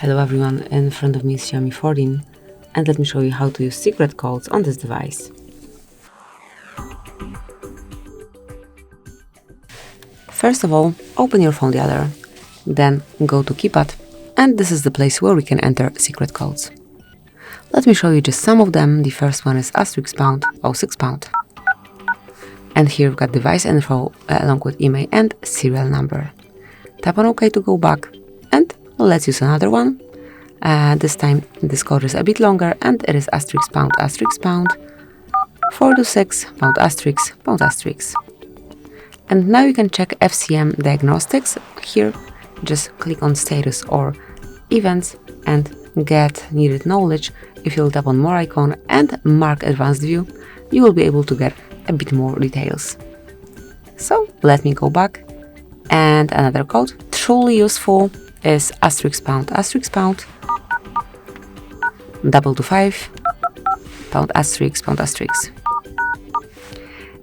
Hello everyone, in front of me is Xiaomi 14 and let me show you how to use secret codes on this device. First of all, open your phone dialer, then go to keypad, and this is the place where we can enter secret codes. Let me show you just some of them. The first one is *#, 06 pound. And here we've got device info along with email and serial number. Tap on OK to go back, and let's use another one. This time this code is a bit longer and it is *#, pound, 426 pound*. And now you can check FCM diagnostics. Here, just click on status or events and get needed knowledge. If you'll tap on more icon and mark advanced view, you will be able to get a bit more details. So let me go back, and another code truly useful is *#, pound, 225 pound*.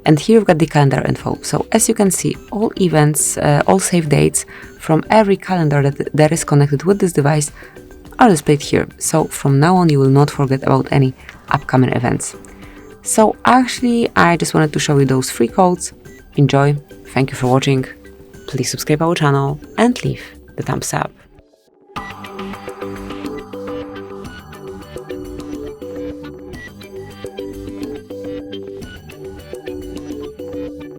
And here we've got the calendar info. So as you can see, all events, all save dates from every calendar that is connected with this device are displayed here. So from now on, you will not forget about any upcoming events. So actually, I just wanted to show you those free codes. Enjoy. Thank you for watching. Please subscribe our channel and leave the thumbs up.